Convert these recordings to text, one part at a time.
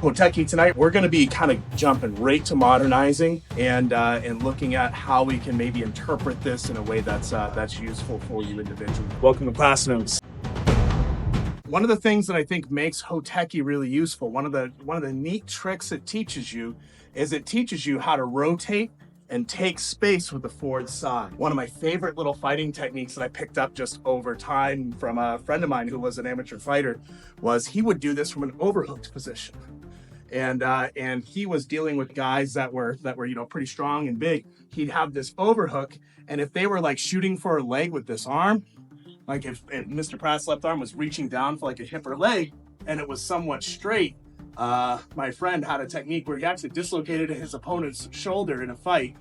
Hoteki, tonight we're going to be kind of jumping right to modernizing and looking at how we can maybe interpret this in a way that's useful for you individually. Welcome to Class Notes. One of the things that I think makes Hoteki really useful, one of the neat tricks it teaches you is it teaches you how to rotate and take space with the forward side. One of my favorite little fighting techniques that I picked up just over time from a friend of mine who was an amateur fighter was he would do this from an overhooked position. And he was dealing with guys that were pretty strong and big. He'd have this overhook, and if they were like shooting for a leg with this arm, like if Mr. Pratt's left arm was reaching down for like a hip or leg, and it was somewhat straight, my friend had a technique where he actually dislocated his opponent's shoulder in a fight,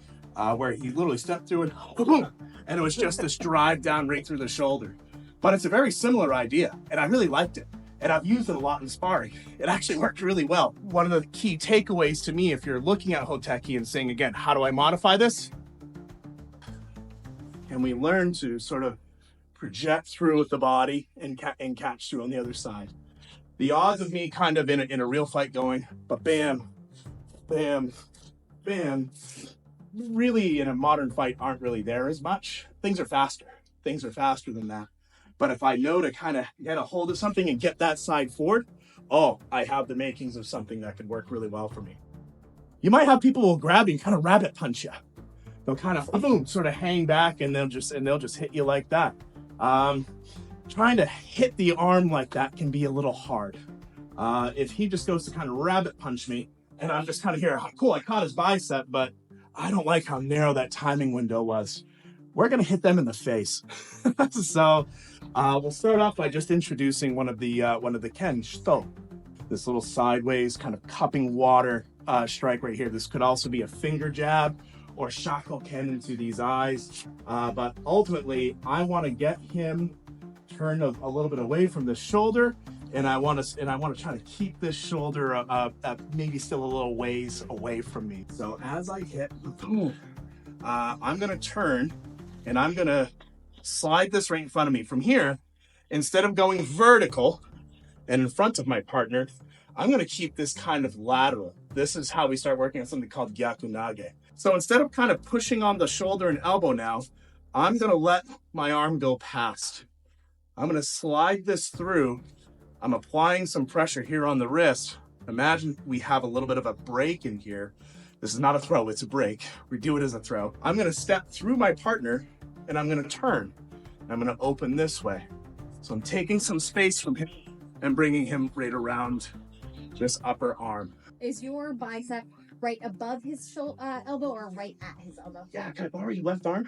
where he literally stepped through and it was just this drive down right through the shoulder. But it's a very similar idea, and I really liked it. And I've used it a lot in sparring. It actually worked really well. One of the key takeaways to me, if you're looking at Hoteki and saying, again, how do I modify this? And we learn to sort of project through with the body and catch through on the other side. The odds of me kind of in a real fight going, but bam, bam, bam, really in a modern fight aren't really there as much. Things are faster. Things are faster than that. But if I know to kind of get a hold of something and get that side forward, oh, I have the makings of something that could work really well for me. You might have people who will grab you and kind of rabbit punch you. They'll kind of boom, sort of hang back and they'll just hit you like that. Trying to hit the arm like that can be a little hard. If he just goes to kind of rabbit punch me and I'm just kind of here, cool, I caught his bicep, but I don't like how narrow that timing window was. We're going to hit them in the face. So we'll start off by just introducing one of the ken shito, this little sideways kind of cupping water strike right here. This could also be a finger jab or shako ken into these eyes. But ultimately, I want to get him turned a little bit away from the shoulder, and I want to try to keep this shoulder maybe still a little ways away from me. So as I hit, boom, I'm going to turn. And I'm going to slide this right in front of me. From here, instead of going vertical and in front of my partner, I'm going to keep this kind of lateral. This is how we start working on something called Gyaku Nage. So instead of kind of pushing on the shoulder and elbow now, I'm going to let my arm go past. I'm going to slide this through. I'm applying some pressure here on the wrist. Imagine we have a little bit of a break in here. This is not a throw, it's a break. We do it as a throw. I'm going to step through my partner and I'm going to turn. I'm going to open this way. So I'm taking some space from him and bringing him right around this upper arm. Is your bicep right above his elbow or right at his elbow? Yeah, can I borrow your left arm?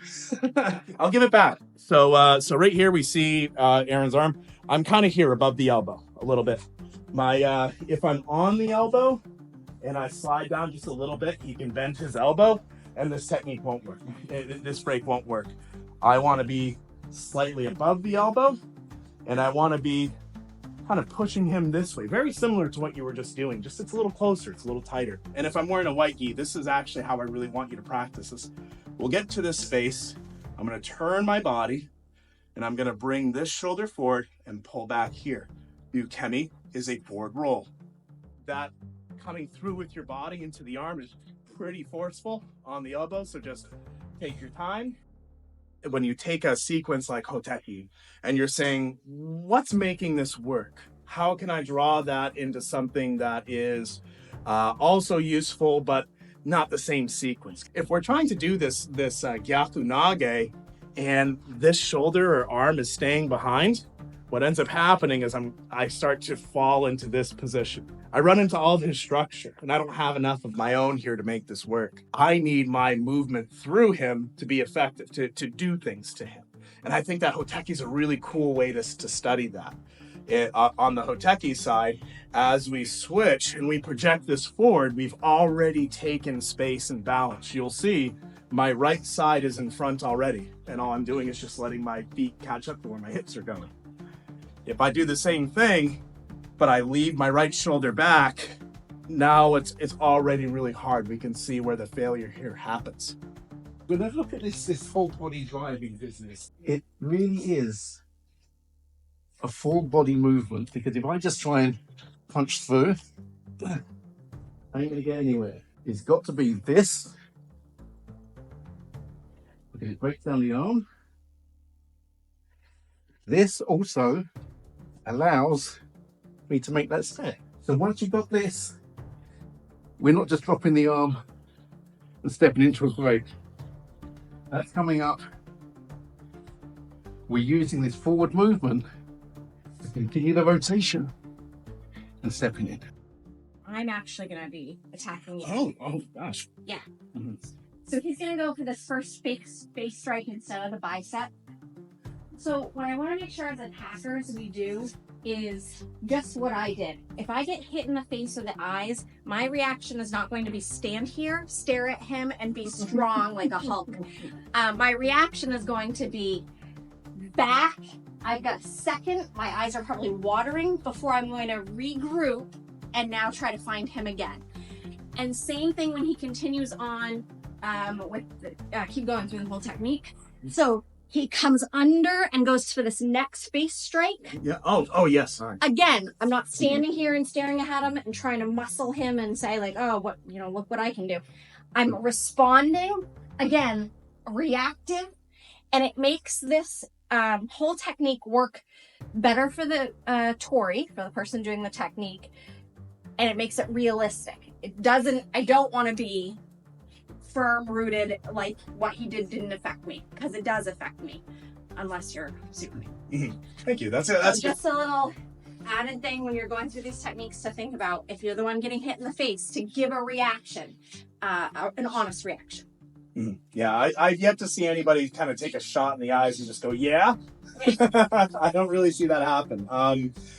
I'll give it back. So right here we see Aaron's arm. I'm kind of here above the elbow a little bit. If I'm on the elbow and I slide down just a little bit, he can bend his elbow and this technique won't work. This break won't work. I want to be slightly above the elbow and I want to be kind of pushing him this way. Very similar to what you were just doing, just it's a little closer, it's a little tighter. And if I'm wearing a white gi, this is actually how I really want you to practice this. We'll get to this space. I'm going to turn my body and I'm going to bring this shoulder forward and pull back here. Ukemi is a forward roll. That coming through with your body into the arm is pretty forceful on the elbow, so just take your time. When you take a sequence like Hoteki and you're saying, what's making this work? How can I draw that into something that is also useful, but not the same sequence? If we're trying to do this Gyaku Nage and this shoulder or arm is staying behind, what ends up happening is I start to fall into this position. I run into all of his structure and I don't have enough of my own here to make this work. I need my movement through him to be effective, to do things to him. And I think that Hoteki is a really cool way to study that. On the Hoteki side, as we switch and we project this forward, we've already taken space and balance. You'll see my right side is in front already. And all I'm doing is just letting my feet catch up to where my hips are going. If I do the same thing, but I leave my right shoulder back, now it's already really hard. We can see where the failure here happens. When I look at this whole body driving business, it really is a full body movement, because if I just try and punch through, ain't gonna get anywhere. It's got to be this. Okay, it breaks down the arm. This also allows me to make that step. So once you've got this, we're not just dropping the arm and stepping into a break. That's coming up. We're using this forward movement to continue the rotation and stepping in. I'm actually going to be attacking you. Oh gosh. Yeah. Mm-hmm. So he's going to go for this first face strike instead of the bicep. So what I want to make sure as attackers we do is just what I did. If I get hit in the face or the eyes, my reaction is not going to be stand here, stare at him, and be strong like a Hulk. My reaction is going to be back. I've got a second. My eyes are probably watering before I'm going to regroup and now try to find him again. And same thing when he continues on with keep going through the whole technique. So he comes under and goes for this next face strike. Yeah. Oh yes. Again, I'm not standing here and staring at him and trying to muscle him and say like, oh, what, you know, look what I can do. I'm responding, again, reactive, and it makes this whole technique work better for the Tori, for the person doing the technique, and it makes it realistic. It doesn't, I don't want to be firm rooted like what he didn't affect me, because it does affect me unless you're Superman. Mm-hmm. Thank you. That's just a little added thing when you're going through these techniques to think about. If you're the one getting hit in the face, to give a reaction, an honest reaction. Mm-hmm. Yeah, I've yet to see anybody kind of take a shot in the eyes and just go, yeah. I don't really see that happen.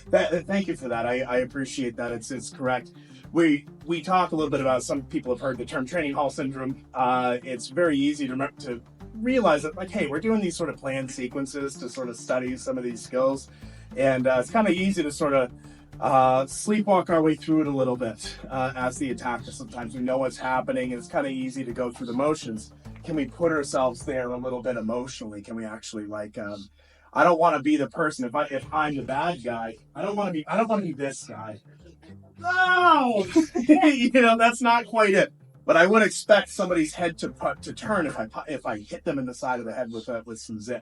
Thank you for that. I appreciate that. It's correct. We talk a little bit about, some people have heard the term training hall syndrome. It's very easy to realize that, like, hey, we're doing these sort of planned sequences to sort of study some of these skills, and it's kind of easy to sort of sleepwalk our way through it a little bit as the attacker. Sometimes we know what's happening, and it's kind of easy to go through the motions. Can we put ourselves there a little bit emotionally? Can we actually, like, I don't want to be the person, if I'm the bad guy, I don't want to be this guy. No, you know, that's not quite it. But I would expect somebody's head to turn if I hit them in the side of the head with some zip.